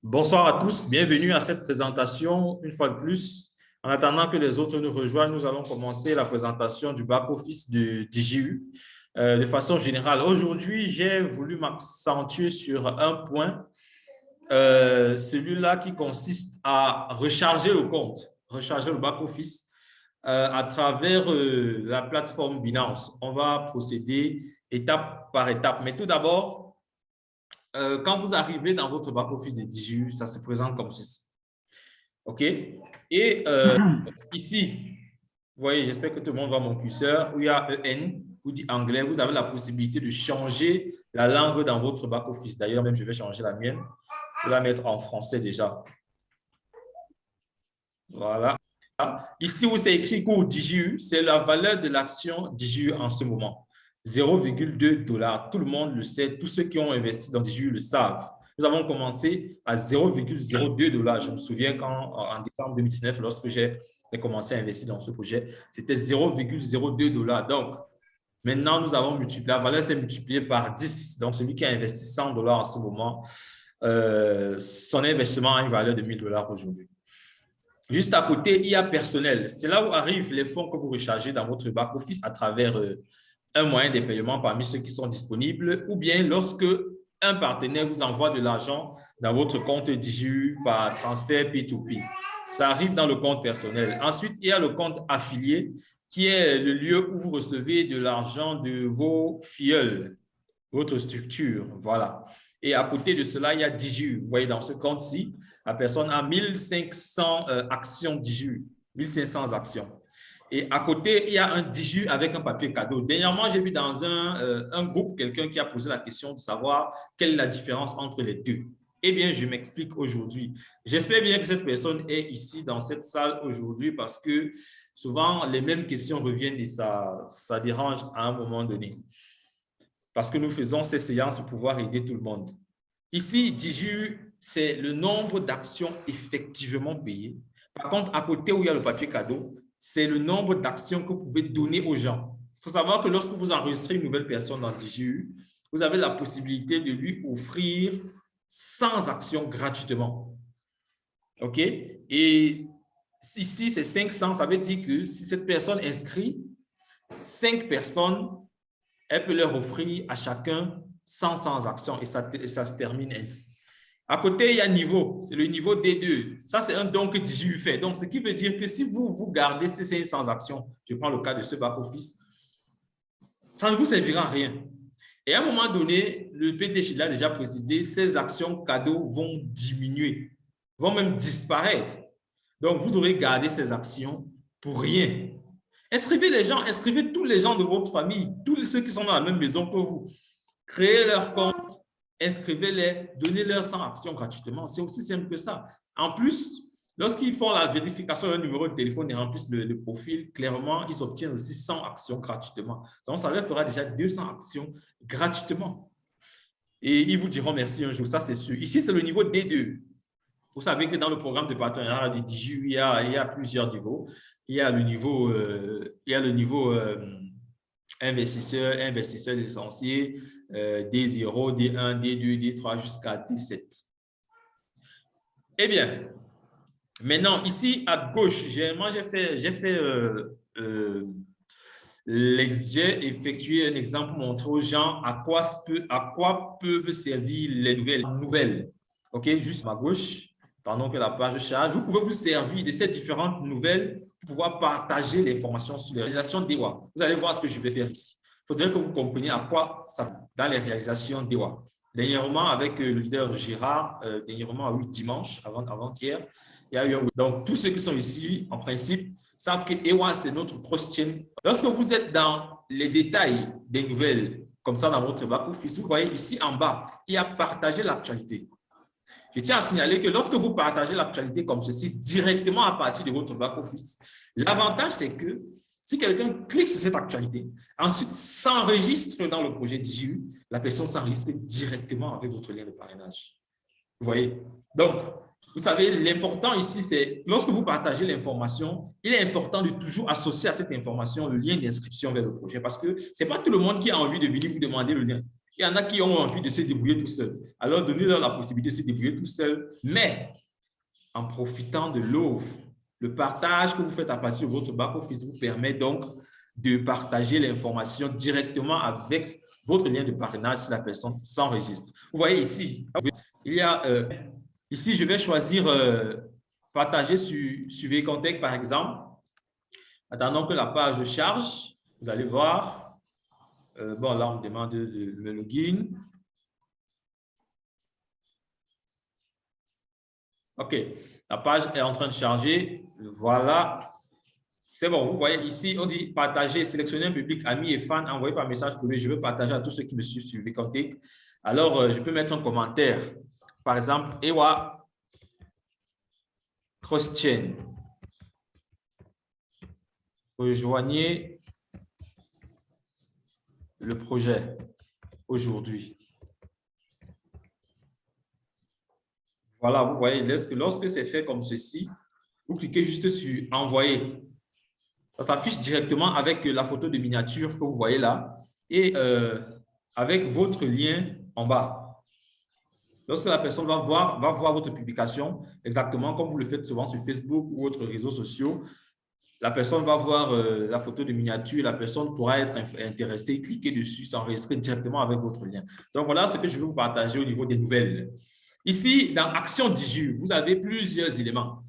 Bonsoir à tous, bienvenue à cette présentation une fois de plus. En attendant que les autres nous rejoignent, nous allons commencer la présentation du back-office de DGU. De façon générale, aujourd'hui, j'ai voulu m'accentuer sur un point, celui-là qui consiste à recharger le compte, recharger le back-office à travers la plateforme Binance. On va procéder étape par étape. Mais tout d'abord, quand vous arrivez dans votre back-office de DGU, ça se présente comme ceci. OK? Et ici, vous voyez, j'espère que tout le monde voit mon curseur, où il y a EN, vous dites anglais, vous avez la possibilité de changer la langue dans votre back-office. D'ailleurs, même je vais changer la mienne. Je vais la mettre en français déjà. Voilà. Ici où c'est écrit cours DGU, c'est la valeur de l'action DGU en ce moment. 0,2 $. Tout le monde le sait, tous ceux qui ont investi dans DGU le savent. Nous avons commencé à 0,02 $. Je me souviens en décembre 2019, lorsque j'ai commencé à investir dans ce projet, c'était 0,02 $. Donc, maintenant, nous avons multiplié, la valeur s'est multipliée par 10. Donc, celui qui a investi 100 $ en ce moment, son investissement a une valeur de 1 000 $ aujourd'hui. Juste à côté, il y a personnel. C'est là où arrivent les fonds que vous rechargez dans votre back-office à travers un moyen de paiement parmi ceux qui sont disponibles, ou bien lorsque un partenaire vous envoie de l'argent dans votre compte DGU par transfert P2P. Ça arrive dans le compte personnel. Ensuite, il y a le compte affilié, qui est le lieu où vous recevez de l'argent de vos filleuls, votre structure. Voilà. Et à côté de cela, il y a DGU. Vous voyez, dans ce compte-ci, la personne a 1500 actions DGU, 1500 actions. Et à côté, il y a un DGU avec un papier cadeau. Dernièrement, j'ai vu dans un groupe quelqu'un qui a posé la question de savoir quelle est la différence entre les deux. Eh bien, je m'explique aujourd'hui. J'espère bien que cette personne est ici dans cette salle aujourd'hui parce que souvent, les mêmes questions reviennent et ça dérange à un moment donné. Parce que nous faisons ces séances pour pouvoir aider tout le monde. Ici, DGU, c'est le nombre d'actions effectivement payées. Par contre, à côté où il y a le papier cadeau, c'est le nombre d'actions que vous pouvez donner aux gens. Il faut savoir que lorsque vous enregistrez une nouvelle personne dans DGU, vous avez la possibilité de lui offrir 100 actions gratuitement. OK? Et ici, c'est 500. Ça veut dire que si cette personne inscrit 5 personnes, elle peut leur offrir à chacun 100 actions et ça se termine ainsi. À côté, il y a niveau, c'est le niveau D2. Ça, c'est un don que DGU fait. Donc, ce qui veut dire que si vous gardez ces 500 actions, je prends le cas de ce back-office, ça ne vous servira à rien. Et à un moment donné, le PDG l'a déjà précisé, ces actions cadeaux vont diminuer, vont même disparaître. Donc, vous aurez gardé ces actions pour rien. Inscrivez les gens, inscrivez tous les gens de votre famille, tous ceux qui sont dans la même maison que vous. Créez leur compte, inscrivez-les, donnez-leur 100 actions gratuitement. C'est aussi simple que ça. En plus, lorsqu'ils font la vérification de leur numéro de téléphone et remplissent le profil, clairement, ils obtiennent aussi 100 actions gratuitement. Donc, ça leur fera déjà 200 actions gratuitement. Et ils vous diront merci un jour, ça c'est sûr. Ici, c'est le niveau D2. Vous savez que dans le programme de partenariat de DGU, il y a plusieurs niveaux. Il y a le niveau investisseur, investisseur licencié, D0, D1, D2, D3 jusqu'à D7. Eh bien, maintenant, ici à gauche, j'ai effectué un exemple pour montrer aux gens à quoi peuvent servir les nouvelles. OK, juste à gauche, pendant que la page charge, vous pouvez vous servir de ces différentes nouvelles pour pouvoir partager l'information sur les réalisations DEWA. Vous allez voir ce que je vais faire ici. Il faudrait que vous compreniez à quoi ça dans les réalisations DEWA. Dernièrement, avec le leader Gérard, oui, dimanche, avant-hier, il y a eu un... Donc, tous ceux qui sont ici, en principe, savent que EWA, c'est notre cross-chain. Lorsque vous êtes dans les détails des nouvelles, comme ça dans votre back-office, vous voyez ici en bas, il y a partager l'actualité. Je tiens à signaler que lorsque vous partagez l'actualité comme ceci directement à partir de votre back-office, l'avantage, c'est que si quelqu'un clique sur cette actualité, ensuite s'enregistre dans le projet DGU, la personne s'enregistre directement avec votre lien de parrainage. Vous voyez? Donc, vous savez, l'important ici, c'est lorsque vous partagez l'information, il est important de toujours associer à cette information le lien d'inscription vers le projet parce que ce n'est pas tout le monde qui a envie de venir vous demander le lien. Il y en a qui ont envie de se débrouiller tout seuls. Alors, donnez-leur la possibilité de se débrouiller tout seuls, mais en profitant de l'offre. Le partage que vous faites à partir de votre back-office vous permet donc de partager l'information directement avec votre lien de parrainage si la personne s'enregistre. Vous voyez ici, il y a, ici, je vais choisir partager sur VContact, par exemple. Attendons que la page charge. Vous allez voir. Bon, là, on me demande de le login. OK. La page est en train de charger. Voilà. C'est bon. Vous voyez ici, on dit partager, sélectionner un public, amis et fans, envoyer par message privé. Je veux partager à tous ceux qui me suivent sur VContact. Alors, je peux mettre un commentaire. Par exemple, Ewa Cross-Chain. Rejoignez le projet aujourd'hui. Voilà, vous voyez, lorsque c'est fait comme ceci, vous cliquez juste sur « Envoyer ». Ça s'affiche directement avec la photo de miniature que vous voyez là et avec votre lien en bas. Lorsque la personne va voir votre publication, exactement comme vous le faites souvent sur Facebook ou autres réseaux sociaux, la personne va voir la photo de miniature, la personne pourra être intéressée, cliquer dessus, s'enregistrer directement avec votre lien. Donc, voilà ce que je vais vous partager au niveau des nouvelles. Ici, dans Action Diju, vous avez plusieurs éléments.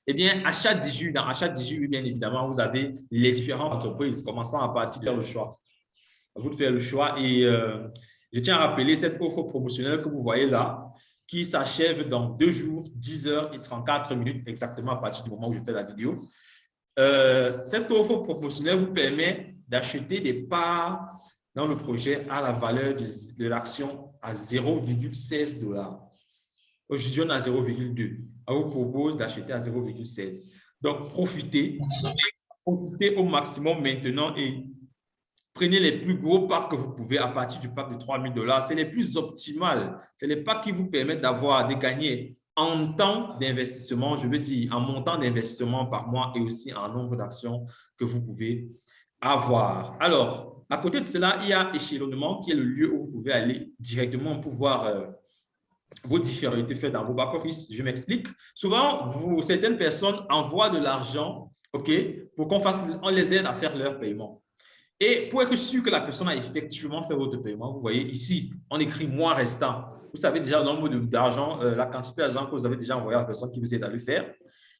Eh bien, Achat Diju, dans Achat Diju, bien évidemment, vous avez les différentes entreprises, commençant à partir de faire le choix. À vous de faire le choix et je tiens à rappeler cette offre promotionnelle que vous voyez là, qui s'achève dans 2 jours, 10 heures et 34 minutes, exactement à partir du moment où je fais la vidéo. Cette offre promotionnelle vous permet d'acheter des parts dans le projet à la valeur de l'action à 0,16 $. Aujourd'hui, on est à 0,2. On vous propose d'acheter à 0,16. Donc, profitez au maximum maintenant et prenez les plus gros packs que vous pouvez à partir du pack de 3 000 $. C'est les plus optimales. C'est les packs qui vous permettent de gagner en temps d'investissement, je veux dire en montant d'investissement par mois et aussi en nombre d'actions que vous pouvez avoir. Alors, à côté de cela, il y a échelonnement qui est le lieu où vous pouvez aller directement pour voir vos différentes faites dans vos back-office. Je m'explique. Souvent, certaines personnes envoient de l'argent, OK, pour on les aide à faire leur paiement. Et pour être sûr que la personne a effectivement fait votre paiement, vous voyez ici, on écrit mois restant. Vous savez déjà le nombre d'argent, la quantité d'argent que vous avez déjà envoyé à la personne qui vous aide à le faire.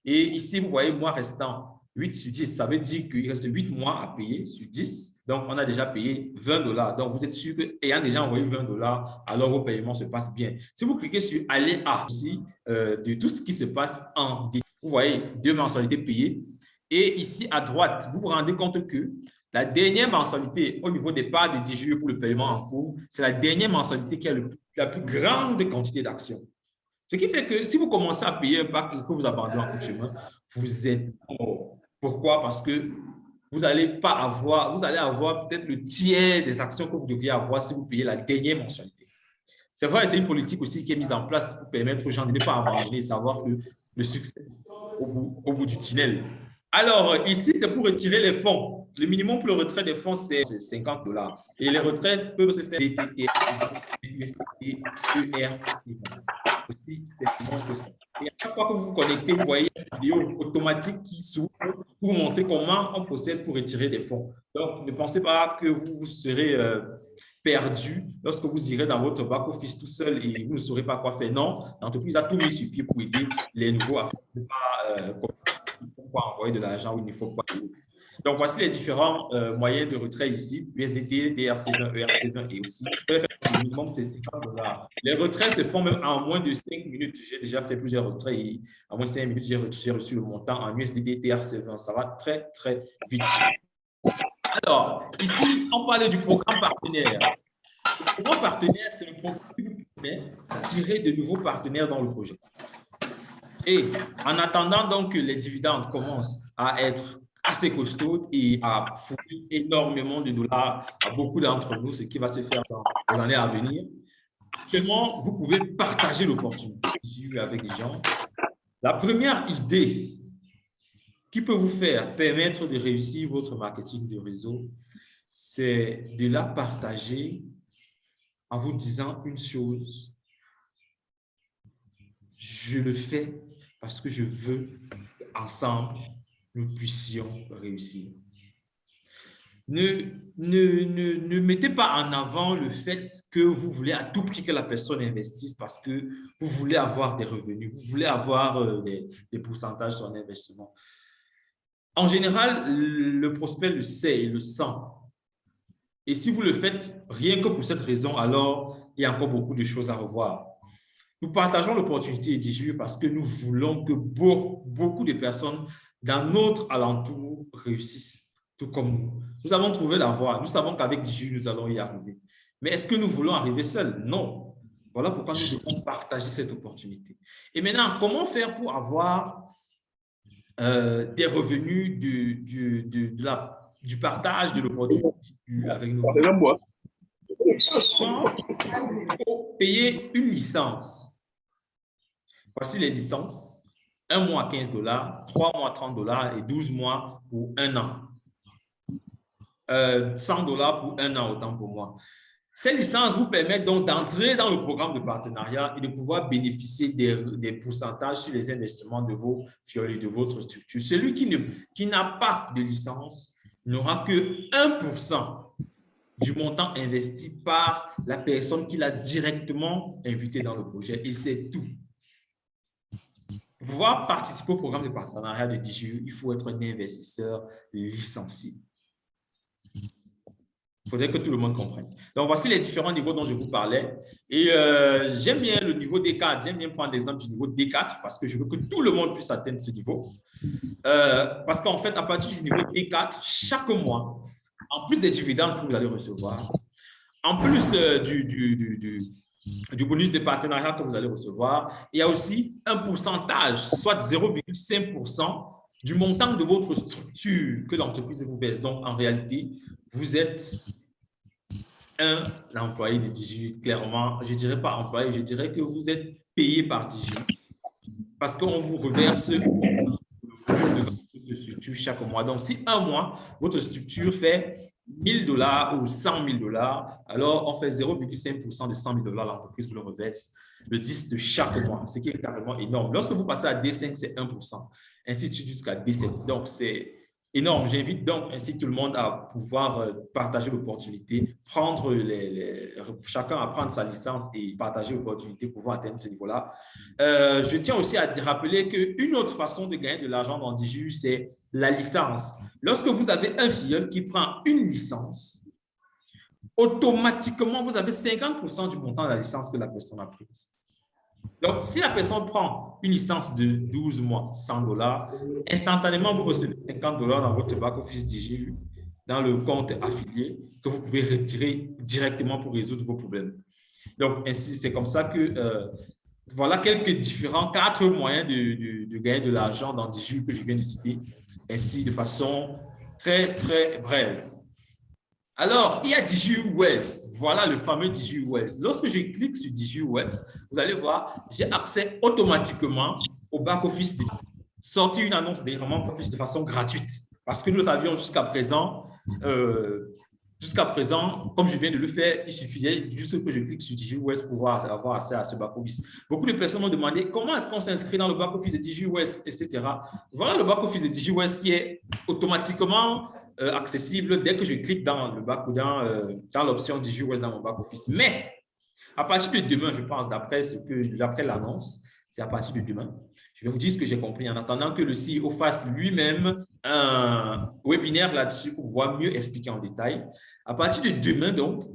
Et ici, vous voyez mois restant 8 sur 10. Ça veut dire qu'il reste 8 mois à payer sur 10. Donc, on a déjà payé 20 $. Donc, vous êtes sûr qu'ayant déjà envoyé 20 $, alors vos paiements se passent bien. Si vous cliquez sur aller à aussi de tout ce qui se passe en détail, vous voyez 2 mensualités payées. Et ici, à droite, vous vous rendez compte que la dernière mensualité au niveau des parts de Diju pour le paiement en cours, c'est la dernière mensualité qui a la plus grande quantité d'actions. Ce qui fait que si vous commencez à payer un pack et que vous abandonnez en cours de chemin, vous êtes mort. Pourquoi? Parce que vous allez avoir peut-être le tiers des actions que vous devriez avoir si vous payez la dernière mensualité. C'est vrai, c'est une politique aussi qui est mise en place pour permettre aux gens de ne pas abandonner et savoir que le succès au bout du tunnel. Alors, ici, c'est pour retirer les fonds. Le minimum pour le retrait des fonds, c'est 50 $. Et les retraits peuvent se faire DTT, USDT, ERC. Aussi, c'est moins que ça. Et à chaque fois que vous vous connectez, vous voyez une vidéo automatique qui s'ouvre pour vous montrer comment on procède pour retirer des fonds. Donc, ne pensez pas que vous serez perdu lorsque vous irez dans votre back-office tout seul et vous ne saurez pas quoi faire. Non, l'entreprise a tout mis sur pied pour aider les nouveaux à faire il ne faut pas envoyer de l'argent ou il ne faut pas. Donc, voici les différents moyens de retrait ici, USDT, TRC20, ERC20 et aussi, le minimum, c'est 50 $. Les retraits se font même en moins de 5 minutes. J'ai déjà fait plusieurs retraits et en moins de 5 minutes, j'ai reçu le montant en USDT, TRC20. Ça va très, très vite. Alors, ici, on parlait du programme partenaire. Le programme partenaire, c'est le programme qui vous permet d'attirer de nouveaux partenaires dans le projet. Et en attendant donc que les dividendes commencent à être assez costauds et à fournir énormément de dollars à beaucoup d'entre nous, ce qui va se faire dans les années à venir, actuellement, vous pouvez partager l'opportunité avec des gens. La première idée qui peut vous faire permettre de réussir votre marketing de réseau, c'est de la partager en vous disant une chose. Je le fais parce que je veux qu'ensemble, nous puissions réussir. Ne mettez pas en avant le fait que vous voulez à tout prix que la personne investisse parce que vous voulez avoir des revenus, vous voulez avoir des pourcentages sur un investissement. En général, le prospect le sait et le sent. Et si vous le faites rien que pour cette raison, alors il y a encore beaucoup de choses à revoir. Nous partageons l'opportunité DJU parce que nous voulons que beaucoup de personnes dans notre alentour réussissent, tout comme nous. Nous avons trouvé la voie. Nous savons qu'avec DJU, nous allons y arriver. Mais est-ce que nous voulons arriver seuls? Non. Voilà pourquoi nous devons partager cette opportunité. Et maintenant, comment faire pour avoir des revenus du partage de l'opportunité avec nous? Il faut payer une licence. Voici les licences. 1 mois 15 $, 3 mois 30 $ et 12 mois pour 1 an. 100 $ pour 1 an, autant pour moi. Ces licences vous permettent donc d'entrer dans le programme de partenariat et de pouvoir bénéficier des pourcentages sur les investissements de vos fioles et de votre structure. Celui qui n'a pas de licence n'aura que 1% du montant investi par la personne qui l'a directement invité dans le projet. Et c'est tout. Pour pouvoir participer au programme de partenariat de DJU, il faut être un investisseur licencié. Il faudrait que tout le monde comprenne. Donc, voici les différents niveaux dont je vous parlais. Et j'aime bien le niveau D4. J'aime bien prendre l'exemple du niveau D4 parce que je veux que tout le monde puisse atteindre ce niveau. Parce qu'en fait, à partir du niveau D4, chaque mois, en plus des dividendes que vous allez recevoir, en plus du bonus de partenariat que vous allez recevoir, il y a aussi un pourcentage, soit 0,5% du montant de votre structure que l'entreprise vous verse. Donc, en réalité, vous êtes un employé de DJU. Clairement, je ne dirais pas employé, je dirais que vous êtes payé par DJU parce qu'on vous reverse de votre structure chaque mois. Donc, si un mois, votre structure fait 1 000 $ ou 100 000 $, alors on fait 0,5% de 100 000 $, l'entreprise vous le reverse le 10 de chaque mois, ce qui est carrément énorme. Lorsque vous passez à D5, c'est 1%, ainsi de suite jusqu'à D7. Donc, c'est énorme. J'invite donc ainsi tout le monde à pouvoir partager l'opportunité, chacun à prendre sa licence et partager l'opportunité pour pouvoir atteindre ce niveau-là. Je tiens aussi à te rappeler qu'une autre façon de gagner de l'argent dans DJU, c'est la licence. Lorsque vous avez un filleul qui prend une licence, automatiquement, vous avez 50% du montant de la licence que la personne a prise. Donc, si la personne prend une licence de 12 mois, 100 $, instantanément, vous recevez 50 $ dans votre back-office DJU, dans le compte affilié, que vous pouvez retirer directement pour résoudre vos problèmes. Donc, ainsi, c'est comme ça que voilà quelques différents 4 moyens de gagner de l'argent dans DJU que je viens de citer, ainsi de façon très, très brève. Alors, il y a DJU Wealth. Voilà le fameux DJU Wealth. Lorsque je clique sur DJU Wealth, vous allez voir, j'ai accès automatiquement au back-office. Sortir une annonce de back-office de façon gratuite. Parce que nous avions jusqu'à présent, comme je viens de le faire, il suffisait juste que je clique sur DJU Wealth pour pouvoir avoir accès à ce back-office. Beaucoup de personnes m'ont demandé comment est-ce qu'on s'inscrit dans le back-office de DJU Wealth, etc. Voilà le back-office de DJU Wealth qui est automatiquement accessible dès que je clique dans l'option DJU Wealth dans mon back-office. Mais à partir de demain, je pense, d'après l'annonce, c'est à partir de demain. Je vais vous dire ce que j'ai compris en attendant que le CEO fasse lui-même un webinaire là-dessus pour pouvoir mieux expliquer en détail. À partir de demain, donc,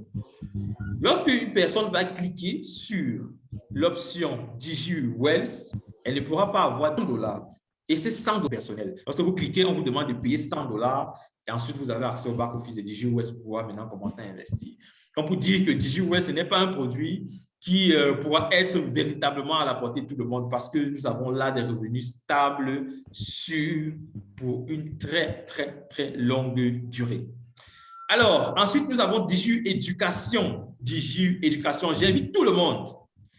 lorsque une personne va cliquer sur l'option DJU Wealth, elle ne pourra pas avoir 100 $. Et c'est 100 $ personnel. Lorsque vous cliquez, on vous demande de payer 100 $ et ensuite vous avez accès au back-office de DJU Wealth pour pouvoir maintenant commencer à investir. Donc, pour dire que DJU Wealth, ce n'est pas un produit qui pourra être véritablement à la portée de tout le monde parce que nous avons là des revenus stables, sûrs, pour une très, très, très longue durée. Alors, ensuite, nous avons DJU Éducation. DJU Éducation, j'invite tout le monde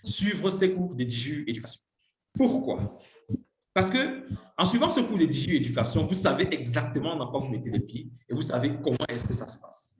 à suivre ces cours de DJU Éducation. Pourquoi? Parce que en suivant ce cours de DJU Éducation, vous savez exactement dans quoi vous mettez les pieds et vous savez comment est-ce que ça se passe.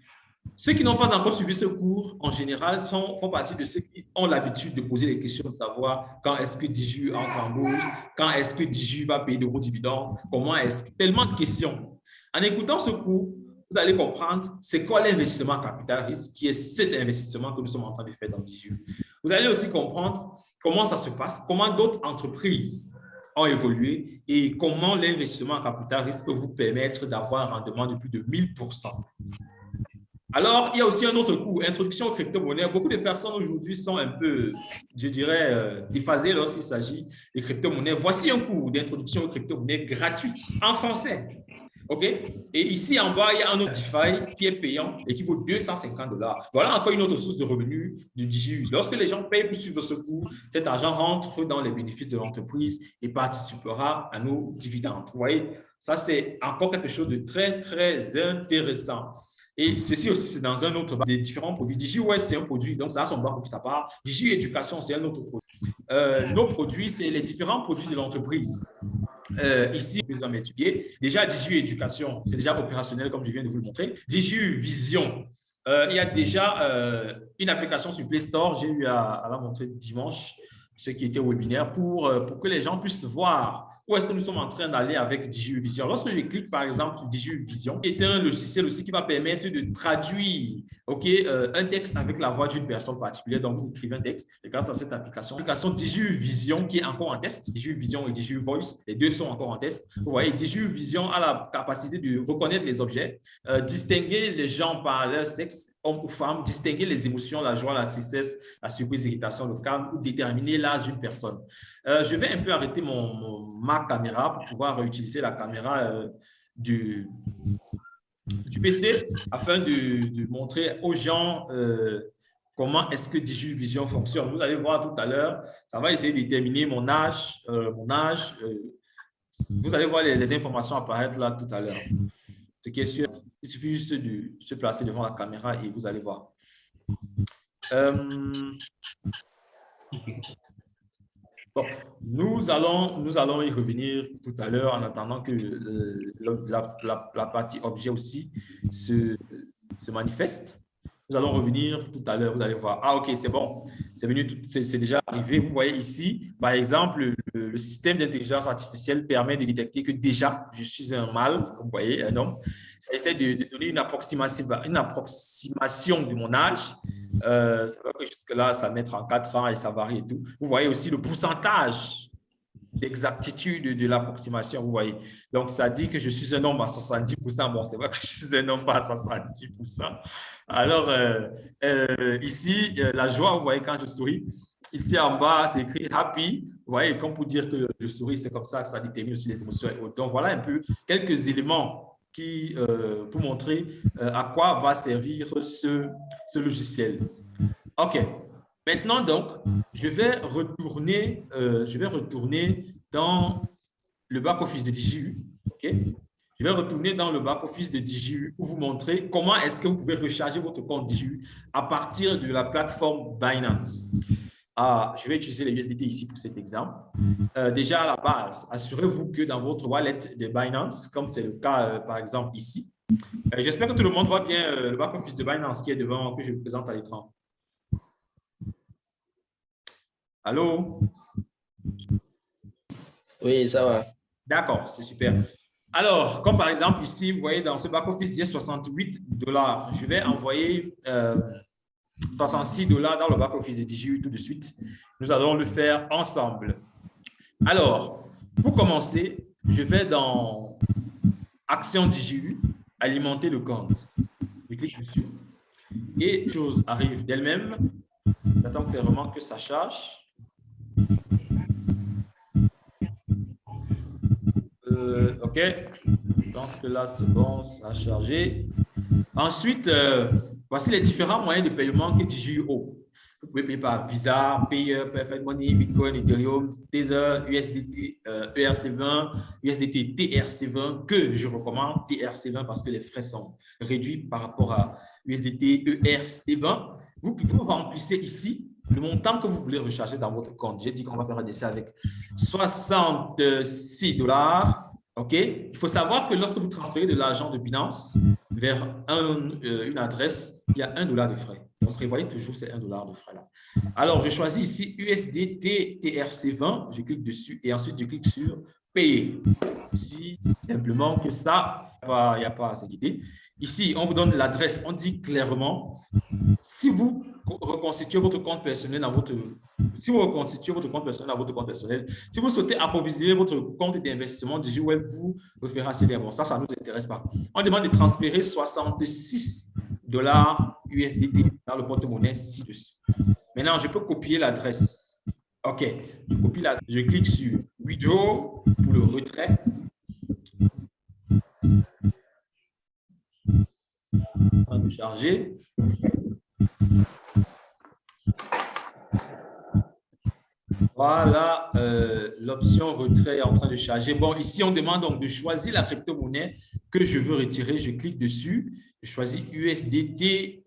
Ceux qui n'ont pas encore suivi ce cours, en général, font partie de ceux qui ont l'habitude de poser des questions, de savoir quand est-ce que Diju entre en bourse, quand est-ce que Diju va payer de gros dividendes, comment est-ce que... Tellement de questions. En écoutant ce cours, vous allez comprendre c'est quoi l'investissement capital risque, qui est cet investissement que nous sommes en train de faire dans Diju. Vous allez aussi comprendre comment ça se passe, comment d'autres entreprises ont évolué et comment l'investissement en capital risque peut vous permettre d'avoir un rendement de plus de 1000%. Alors, il y a aussi un autre cours, introduction aux crypto-monnaies. Beaucoup de personnes aujourd'hui sont un peu, je dirais, déphasées lorsqu'il s'agit des crypto-monnaies. Voici un cours d'introduction aux crypto-monnaies gratuit en français. OK? Et ici, en bas, il y a un autre DeFi qui est payant et qui vaut 250 $. Voilà encore une autre source de revenus du DigiU. Lorsque les gens payent pour suivre ce cours, cet argent rentre dans les bénéfices de l'entreprise et participera à nos dividendes. Vous voyez, ça, c'est encore quelque chose de très, très intéressant. Et ceci aussi, c'est dans un autre des différents produits. DigiWest, c'est un produit, donc ça a son back-office à part. Digi Éducation, c'est un autre produit. Nos produits, c'est les différents produits de l'entreprise. Ici, vous allez étudier. Déjà, Digi Éducation, c'est déjà opérationnel, comme je viens de vous le montrer. Digi Vision, il y a déjà une application sur Play Store. J'ai eu à la montrer dimanche, ce qui était au webinaire, pour que les gens puissent voir où est-ce que nous sommes en train d'aller avec Digi Vision. Lorsque je clique, par exemple, sur Digi Vision, c'est un logiciel aussi qui va permettre de traduire un texte avec la voix d'une personne particulière. Donc, vous écrivez un texte et grâce à cette application Digi Vision qui est encore en test, Digi Vision et Digi Voice, les deux sont encore en test. Vous voyez, Digi Vision a la capacité de reconnaître les objets, distinguer les gens par leur sexe, homme ou femme, distinguer les émotions, la joie, la tristesse, la surprise, l'irritation, le calme ou déterminer l'âge d'une personne. Je vais un peu arrêter ma caméra pour pouvoir utiliser la caméra du PC afin de montrer aux gens comment est-ce que Digi Vision fonctionne. Vous allez voir tout à l'heure, ça va essayer de déterminer mon âge. Vous allez voir les informations apparaître là tout à l'heure. Ce qui est sûr, il suffit juste de se placer devant la caméra et vous allez voir. Bon, nous allons y revenir tout à l'heure en attendant que la partie objet aussi se manifeste. Nous allons revenir tout à l'heure, vous allez voir. Ah, ok, c'est bon, c'est déjà arrivé. Vous voyez ici, par exemple, le système d'intelligence artificielle permet de détecter que déjà, je suis un mâle, comme vous voyez, un homme. Ça essaie de donner une approximation de mon âge. C'est vrai que jusque-là, ça met 34 ans et ça varie et tout. Vous voyez aussi le pourcentage d'exactitude de l'approximation, vous voyez. Donc, ça dit que je suis un homme à 70%. Bon, c'est vrai que je suis un homme pas à 70%. Alors, ici, la joie, vous voyez, quand je souris. Ici, en bas, c'est écrit « happy ». Vous voyez, comme pour dire que je souris, c'est comme ça que ça détermine aussi les émotions. Donc, voilà un peu quelques éléments pour montrer à quoi va servir ce logiciel. OK. Maintenant, donc, je vais retourner dans le back-office de DigiU. Okay? Je vais retourner dans le back-office de DigiU pour vous montrer comment est-ce que vous pouvez recharger votre compte DigiU à partir de la plateforme Binance. Je vais utiliser les USDT ici pour cet exemple. Déjà, à la base, assurez-vous que dans votre wallet de Binance, comme c'est le cas, par exemple, ici, j'espère que tout le monde voit bien le back-office de Binance qui est devant, que je vous présente à l'écran. Allô? Oui, ça va. D'accord, c'est super. Alors, comme par exemple ici, vous voyez dans ce back-office, il y a 68 $. Je vais envoyer 66 $ dans le back-office de DigiU tout de suite. Nous allons le faire ensemble. Alors, pour commencer, je vais dans Action DigiU, alimenter le compte. Je clique dessus et les choses arrivent d'elles-mêmes. J'attends clairement que ça charge. OK. Je pense que là, c'est bon, ça a chargé. Ensuite, voici les différents moyens de paiement que DigiU offre. Vous pouvez payer par Visa, Payer, Perfect Money, Bitcoin, Ethereum, Tether, USDT, ERC20, USDT TRC20, que je recommande, TRC20 parce que les frais sont réduits par rapport à USDT ERC20. Vous remplissez ici le montant que vous voulez recharger dans votre compte. J'ai dit qu'on va faire un essai avec 66 $. OK? Il faut savoir que lorsque vous transférez de l'argent de Binance vers une adresse, il y a $1 de frais. Donc, prévoyez toujours ces $1 de frais là. Alors, je choisis ici USDT TRC20. Je clique dessus et ensuite, je clique sur payer. Ici, simplement que ça, il n'y a pas à s'inquiéter. Ici, on vous donne l'adresse. On dit clairement, si vous reconstituez votre compte personnel dans votre si vous reconstituez votre compte personnel à votre compte personnel, si vous souhaitez approvisionner votre compte d'investissement DigiWeb, vous référez à ce lien. Bon, ça ne nous intéresse pas. On demande de transférer 66 $ USDT dans le porte-monnaie ci-dessus. Maintenant, je peux copier l'adresse. OK, je copie l'adresse. Je clique sur Withdraw pour le retrait. En train de charger. Voilà, l'option retrait est en train de charger. Bon, ici, on demande donc de choisir la crypto-monnaie que je veux retirer. Je clique dessus. Je choisis USDT.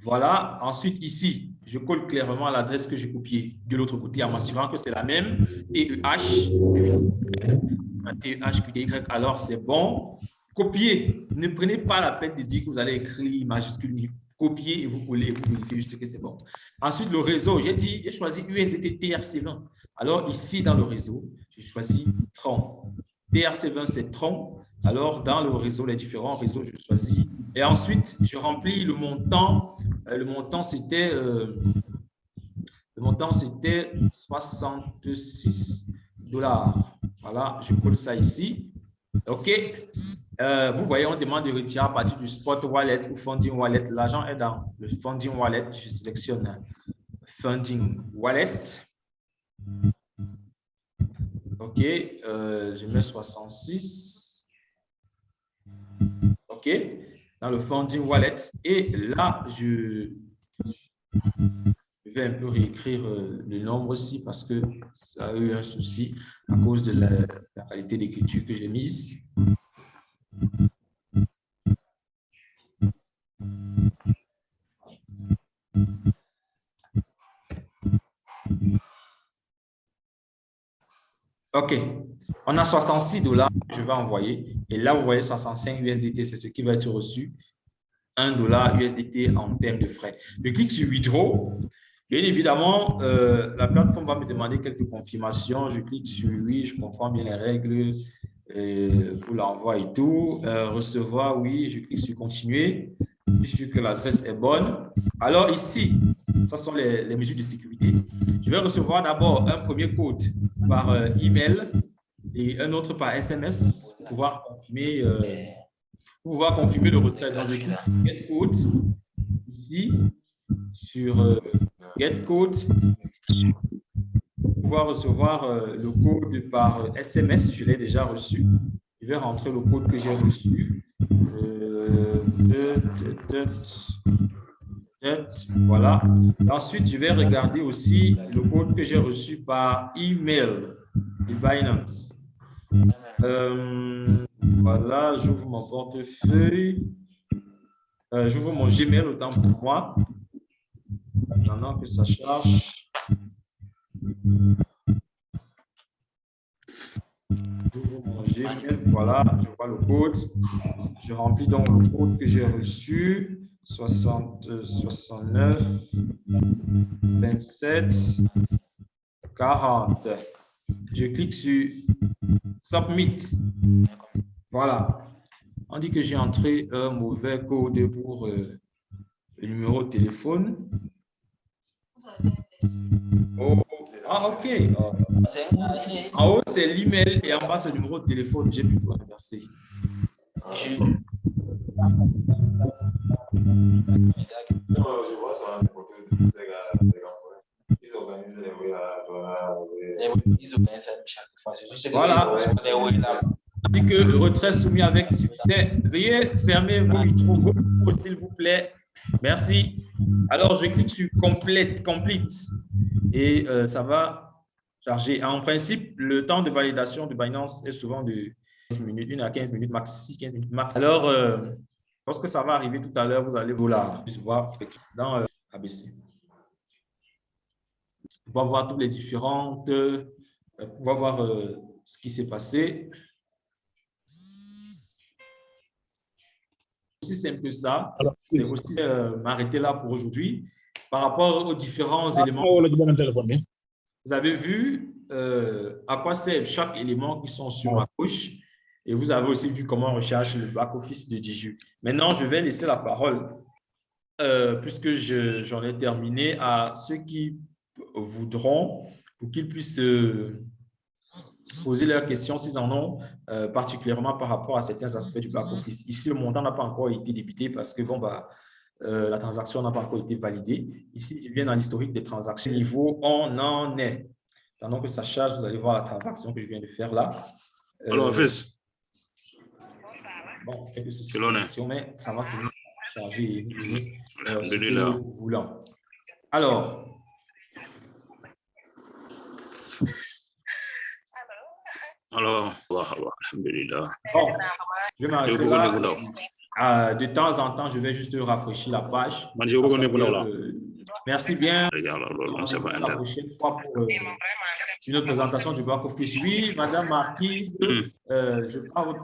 Voilà. Ensuite, ici, je colle clairement l'adresse que j'ai copiée de l'autre côté en m'assurant que c'est la même. TEH, QDY. Alors, c'est bon. Copier. Ne prenez pas la peine de dire que vous allez écrire majuscule. Copier et vous collez et vous vérifiez juste que c'est bon. Ensuite, le réseau, j'ai choisi USDT TRC20. Alors, ici, dans le réseau, j'ai choisi Tron. TRC20, c'est Tron. Alors, dans le réseau, les différents réseaux, je choisis. Et ensuite, je remplis le montant. Le montant, c'était 66 $. Voilà, je colle ça ici. OK. Vous voyez, on demande de retirer à partir du Spot Wallet ou Funding Wallet. L'argent est dans le Funding Wallet. Je sélectionne Funding Wallet. OK. Je mets 66. OK. Dans le Funding Wallet. Et là, je vais un peu réécrire le nombre aussi parce que ça a eu un souci à cause de la qualité d'écriture que j'ai mise. OK. On a 66 $ que je vais envoyer. Et là, vous voyez 65 USDT, c'est ce qui va être reçu. 1 $ USDT en termes de frais. Je clique sur Withdraw. Bien évidemment, la plateforme va me demander quelques confirmations. Je clique sur oui, je comprends bien les règles pour l'envoi et tout. Recevoir, oui, je clique sur continuer. Je suis sûr que l'adresse est bonne. Alors ici, ce sont les mesures de sécurité. Je vais recevoir d'abord un premier code par email et un autre par SMS pour pouvoir confirmer le retrait. Donc, je clique sur Get Code ici sur Get Code pour pouvoir recevoir le code par SMS. Je l'ai déjà reçu. Je vais rentrer le code que j'ai reçu. Voilà. Ensuite, je vais regarder aussi le code que j'ai reçu par email de Binance. Voilà, j'ouvre mon portefeuille. J'ouvre mon Gmail autant pour moi. Maintenant que ça charge. J'ouvre mon Gmail. Voilà, je vois le code. Je remplis donc le code que j'ai reçu. 69 27 40. Je clique sur Submit. Voilà. On dit que j'ai entré un mauvais code pour le numéro de téléphone. Oh, ah, OK. En haut, c'est l'email et en bas, c'est le numéro de téléphone. J'ai plutôt inversé. Je vois ça. Ils organisent les chaque fois. Voilà. On dit que le retrait soumis avec succès. Veuillez fermer vos micros, s'il vous plaît. Merci. Alors, je clique sur Complete et ça va charger. En principe, le temps de validation de Binance est souvent de 15 minutes, 1 à 15 minutes max, 15 minutes max. Alors, lorsque ça va arriver tout à l'heure, vous allez voir dans ABC. On va voir toutes les différentes, on va voir ce qui s'est passé. aussi simple que ça. Alors, C'est aussi m'arrêter là pour aujourd'hui. Par rapport aux différents éléments, vous avez vu à quoi servent chaque élément qui sont sur ma gauche. Et vous avez aussi vu comment on recherche le back-office de Diju. Maintenant, je vais laisser la parole, puisque j'en ai terminé, à ceux qui voudront, pour qu'ils puissent poser leurs questions s'ils en ont, particulièrement par rapport à certains aspects du back-office. Ici, le montant n'a pas encore été débité parce que bon, la transaction n'a pas encore été validée. Ici, je viens dans l'historique des transactions. Niveau, on en est. Pendant que ça charge, vous allez voir la transaction que je viens de faire là. Alors, fils. Bon, quelques soucis de connexion, mais ça va finir par charger ce que nous voulons. Alors, alhamdulillah. Bon, je vais m'arrêter là. De temps en temps, je vais juste rafraîchir la page. Merci bien. La prochaine fois pour une autre présentation du back office. Oui, Madame Marquise, je parle